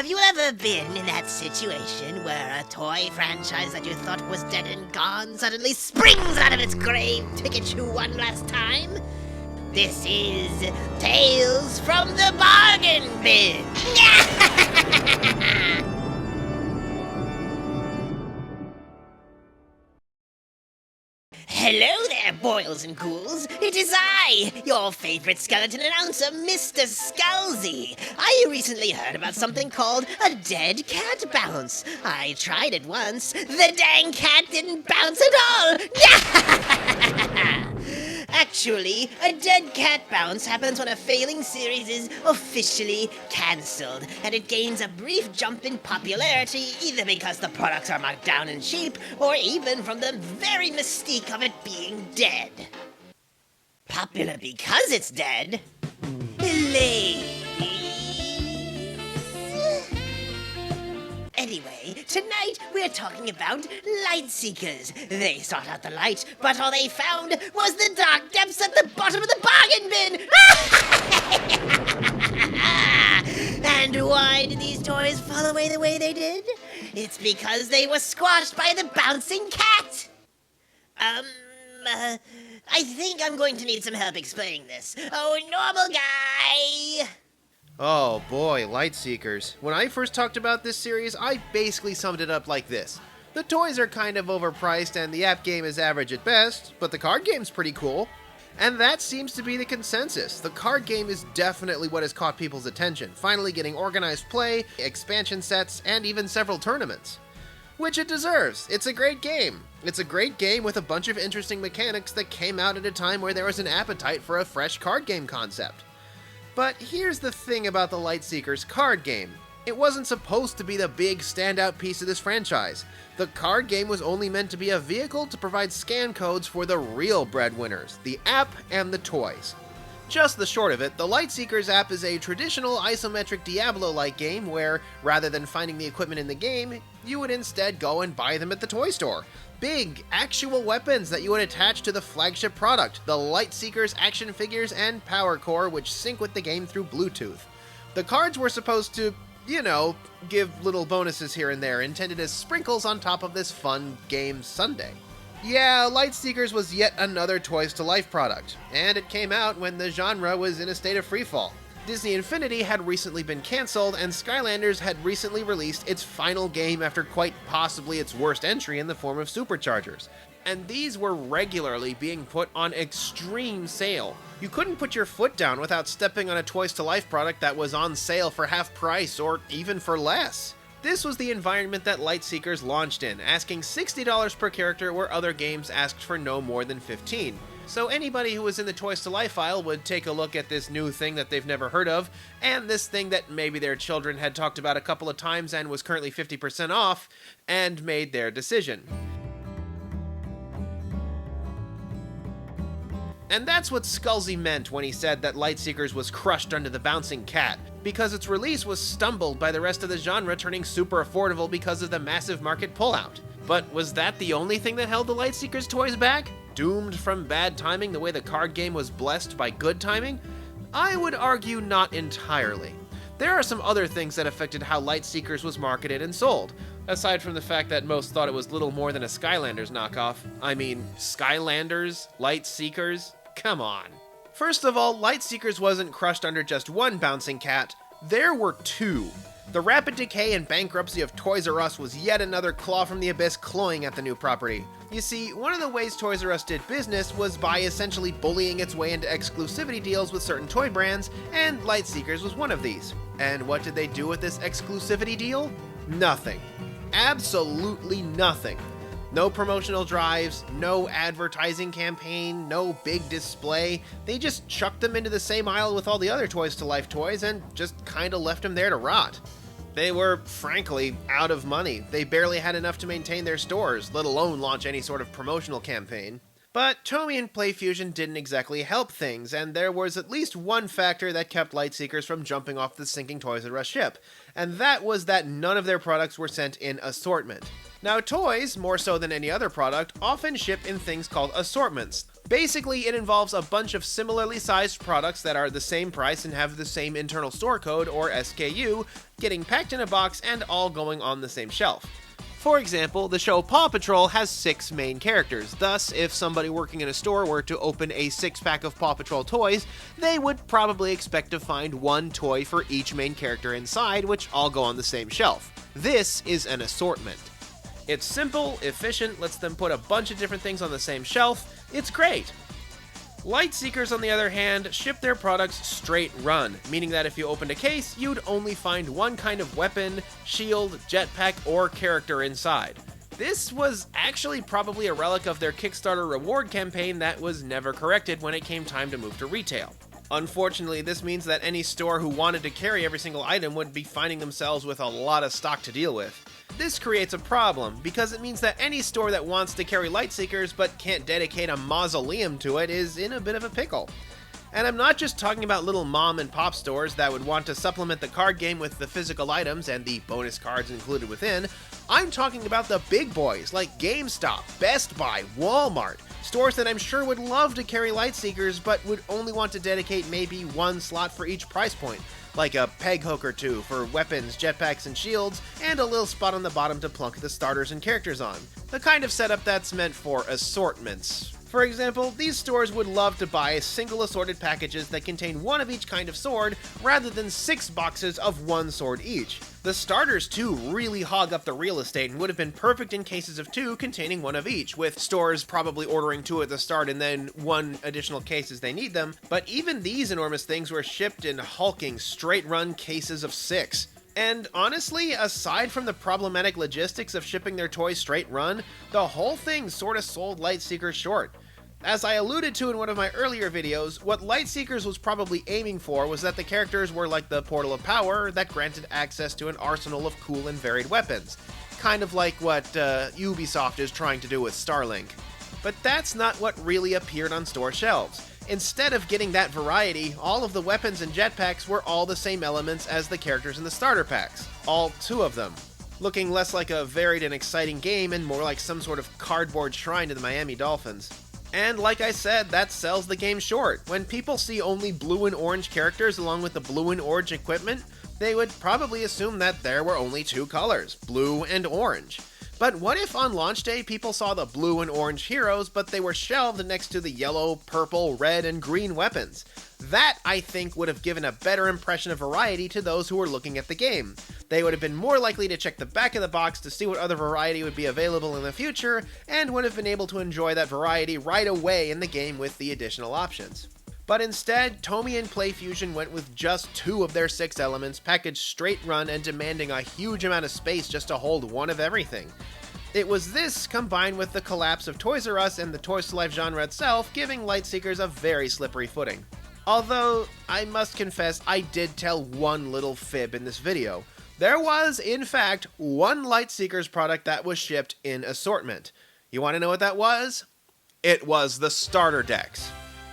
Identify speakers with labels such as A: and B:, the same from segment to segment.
A: Have you ever been in that situation where a toy franchise that you thought was dead and gone suddenly springs out of its grave to get you one last time? This is Tales from the Bargain Bin! Hello there, boils and ghouls. It is I, your favorite skeleton announcer, Mr. Scalzi. I recently heard about something called a dead cat bounce. I tried it once. The dang cat didn't bounce at all. Actually, a dead cat bounce happens when a failing series is officially cancelled, and it gains a brief jump in popularity either because the products are marked down and cheap, or even from the very mystique of it being dead. Popular because it's dead? Ladies. Anyway, tonight we're talking about Lightseekers. They sought out the light, but all they found was the dark depths at the bottom of the bargain bin! And why did these toys fall away the way they did? It's because they were squashed by the bouncing cat! I think I'm going to need some help explaining this. Oh, normal guy!
B: Oh boy, Lightseekers. When I first talked about this series, I basically summed it up like this. The toys are kind of overpriced and the app game is average at best, but the card game's pretty cool. And that seems to be the consensus. The card game is definitely what has caught people's attention, finally getting organized play, expansion sets, and even several tournaments. Which it deserves. It's a great game. It's a great game with a bunch of interesting mechanics that came out at a time where there was an appetite for a fresh card game concept. But here's the thing about the Lightseekers card game. It wasn't supposed to be the big standout piece of this franchise. The card game was only meant to be a vehicle to provide scan codes for the real breadwinners, the app and the toys. Just the short of it, the Lightseekers app is a traditional isometric Diablo-like game where, rather than finding the equipment in the game, you would instead go and buy them at the toy store. Big, actual weapons that you would attach to the flagship product, the Lightseekers action figures and power core, which sync with the game through Bluetooth. The cards were supposed to, give little bonuses here and there, intended as sprinkles on top of this fun game sundae. Yeah, Lightseekers was yet another Toys to Life product, and it came out when the genre was in a state of freefall. Disney Infinity had recently been cancelled, and Skylanders had recently released its final game after quite possibly its worst entry in the form of Superchargers. And these were regularly being put on extreme sale. You couldn't put your foot down without stepping on a Toys to Life product that was on sale for half price or even for less. This was the environment that Lightseekers launched in, asking $60 per character where other games asked for no more than $15. So anybody who was in the Toys to Life aisle would take a look at this new thing that they've never heard of, and this thing that maybe their children had talked about a couple of times and was currently 50% off, and made their decision. And that's what Scalzi meant when he said that Lightseekers was crushed under the bouncing cat, because its release was stumbled by the rest of the genre turning super affordable because of the massive market pullout. But was that the only thing that held the Lightseekers toys back? Doomed from bad timing the way the card game was blessed by good timing? I would argue not entirely. There are some other things that affected how Lightseekers was marketed and sold, aside from the fact that most thought it was little more than a Skylanders knockoff. I mean, Skylanders? Lightseekers? Come on. First of all, Lightseekers wasn't crushed under just one bouncing cat. There were two. The rapid decay and bankruptcy of Toys R Us was yet another claw from the abyss clawing at the new property. You see, one of the ways Toys R Us did business was by essentially bullying its way into exclusivity deals with certain toy brands, and Lightseekers was one of these. And what did they do with this exclusivity deal? Nothing. Absolutely nothing. No promotional drives, no advertising campaign, no big display. They just chucked them into the same aisle with all the other Toys to Life toys and just kinda left them there to rot. They were, frankly, out of money. They barely had enough to maintain their stores, let alone launch any sort of promotional campaign. But Tomy and PlayFusion didn't exactly help things, and there was at least one factor that kept Lightseekers from jumping off the sinking Toys R Us ship, and that was that none of their products were sent in assortment. Now, toys, more so than any other product, often ship in things called assortments. Basically, it involves a bunch of similarly sized products that are the same price and have the same internal store code, or SKU, getting packed in a box and all going on the same shelf. For example, the show Paw Patrol has 6 main characters, thus if somebody working in a store were to open a 6-pack of Paw Patrol toys, they would probably expect to find one toy for each main character inside, which all go on the same shelf. This is an assortment. It's simple, efficient, lets them put a bunch of different things on the same shelf. It's great. Lightseekers, on the other hand, ship their products straight run, meaning that if you opened a case, you'd only find one kind of weapon, shield, jetpack, or character inside. This was actually probably a relic of their Kickstarter reward campaign that was never corrected when it came time to move to retail. Unfortunately, this means that any store who wanted to carry every single item would be finding themselves with a lot of stock to deal with. This creates a problem, because it means that any store that wants to carry Lightseekers but can't dedicate a mausoleum to it is in a bit of a pickle. And I'm not just talking about little mom and pop stores that would want to supplement the card game with the physical items and the bonus cards included within. I'm talking about the big boys like GameStop, Best Buy, Walmart, stores that I'm sure would love to carry Lightseekers but would only want to dedicate maybe one slot for each price point, like a peg hook or two for weapons, jetpacks, and shields, and a little spot on the bottom to plunk the starters and characters on. The kind of setup that's meant for assortments. For example, these stores would love to buy single assorted packages that contain one of each kind of sword, rather than 6 boxes of one sword each. The starters too really hog up the real estate and would have been perfect in cases of 2 containing one of each, with stores probably ordering 2 at the start and then 1 additional case as they need them, but even these enormous things were shipped in hulking, straight-run cases of 6. And honestly, aside from the problematic logistics of shipping their toys straight run, the whole thing sorta sold Lightseekers short. As I alluded to in one of my earlier videos, what Lightseekers was probably aiming for was that the characters were like the Portal of Power that granted access to an arsenal of cool and varied weapons. Kind of like what Ubisoft is trying to do with Starlink. But that's not what really appeared on store shelves. Instead of getting that variety, all of the weapons and jetpacks were all the same elements as the characters in the starter packs. All 2 of them. Looking less like a varied and exciting game and more like some sort of cardboard shrine to the Miami Dolphins. And like I said, that sells the game short. When people see only blue and orange characters along with the blue and orange equipment, they would probably assume that there were only 2 colors, blue and orange. But what if on launch day people saw the blue and orange heroes, but they were shelved next to the yellow, purple, red, and green weapons? That, I think, would have given a better impression of variety to those who were looking at the game. They would have been more likely to check the back of the box to see what other variety would be available in the future, and would have been able to enjoy that variety right away in the game with the additional options. But instead, Tomy and PlayFusion went with just 2 of their 6 elements, packaged straight run and demanding a huge amount of space just to hold one of everything. It was this, combined with the collapse of Toys R Us and the Toys to Life genre itself, giving Lightseekers a very slippery footing. Although, I must confess, I did tell one little fib in this video. There was, in fact, one Lightseekers product that was shipped in assortment. You want to know what that was? It was the starter decks.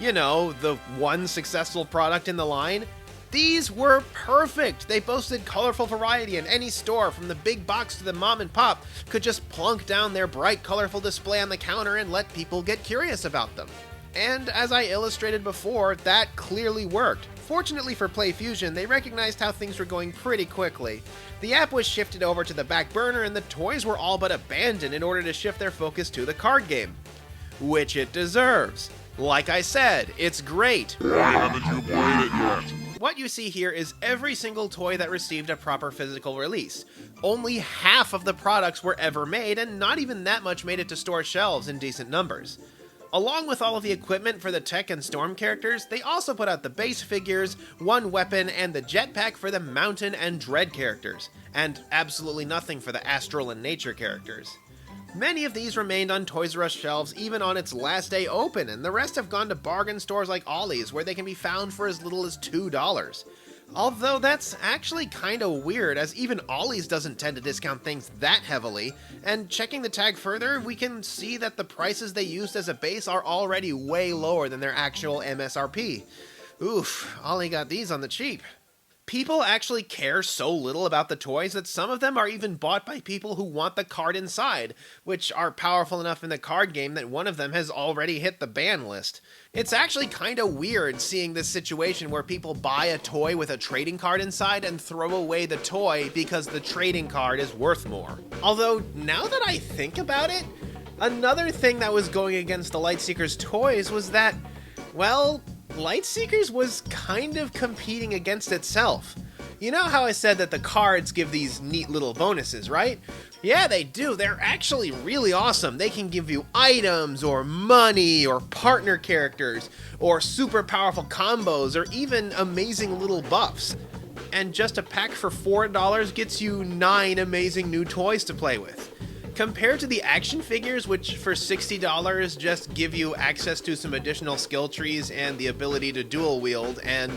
B: You know, the one successful product in the line. These were perfect. They boasted colorful variety, and any store, from the big box to the mom and pop, could just plunk down their bright, colorful display on the counter and let people get curious about them. And as I illustrated before, that clearly worked. Fortunately for PlayFusion, they recognized how things were going pretty quickly. The app was shifted over to the back burner, and the toys were all but abandoned in order to shift their focus to the card game. Which it deserves. Like I said, it's great.
C: Why haven't you played it yet?
B: What you see here is every single toy that received a proper physical release. Only half of the products were ever made, and not even that much made it to store shelves in decent numbers. Along with all of the equipment for the Tech and Storm characters, they also put out the base figures, one weapon, and the jetpack for the Mountain and Dread characters, and absolutely nothing for the Astral and Nature characters. Many of these remained on Toys R Us shelves even on its last day open, and the rest have gone to bargain stores like Ollie's, where they can be found for as little as $2. Although that's actually kinda weird, as even Ollie's doesn't tend to discount things that heavily, and checking the tag further, we can see that the prices they used as a base are already way lower than their actual MSRP. Oof, Ollie got these on the cheap. People actually care so little about the toys that some of them are even bought by people who want the card inside, which are powerful enough in the card game that one of them has already hit the ban list. It's actually kinda weird seeing this situation where people buy a toy with a trading card inside and throw away the toy because the trading card is worth more. Although, now that I think about it, another thing that was going against the Lightseekers toys was that, well, Lightseekers was kind of competing against itself. You know how I said that the cards give these neat little bonuses, right? Yeah, they do. They're actually really awesome. They can give you items, or money, or partner characters, or super powerful combos, or even amazing little buffs. And just a pack for $4 gets you 9 amazing new toys to play with. Compared to the action figures, which for $60 just give you access to some additional skill trees and the ability to dual wield, and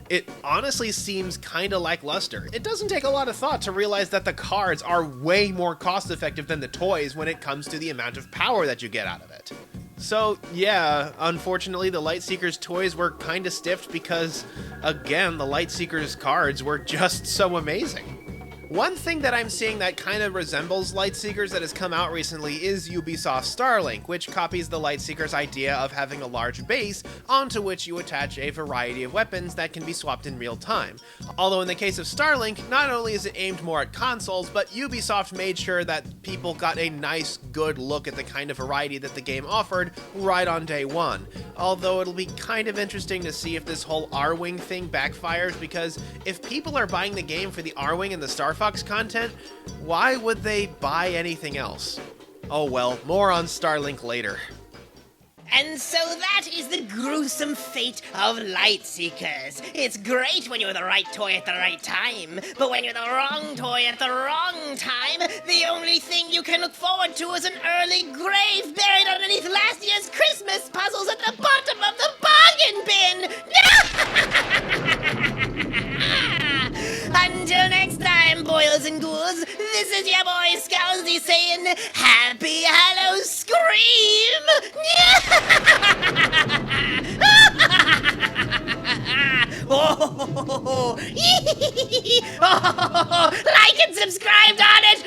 B: it honestly seems kinda lackluster. It doesn't take a lot of thought to realize that the cards are way more cost effective than the toys when it comes to the amount of power that you get out of it. So yeah, unfortunately the Lightseekers toys were kinda stiffed because, again, the Lightseekers cards were just so amazing. One thing that I'm seeing that kind of resembles Lightseekers that has come out recently is Ubisoft's Starlink, which copies the Lightseekers' idea of having a large base onto which you attach a variety of weapons that can be swapped in real time. Although in the case of Starlink, not only is it aimed more at consoles, but Ubisoft made sure that people got a nice, good look at the kind of variety that the game offered right on day one. Although it'll be kind of interesting to see if this whole R-Wing thing backfires, because if people are buying the game for the R-Wing and the Star Fox content, why would they buy anything else? Oh well, more on Starlink later.
A: And so that is the gruesome fate of Lightseekers. It's great when you're the right toy at the right time, but when you're the wrong toy at the wrong time, the only thing you can look forward to is an early grave buried underneath last year's Christmas puzzles at the bottom of the bargain bin! Until next time, boils and ghouls, this is your boy Scousy saying, Happy Hallow Scream! Oh, like and subscribe on it!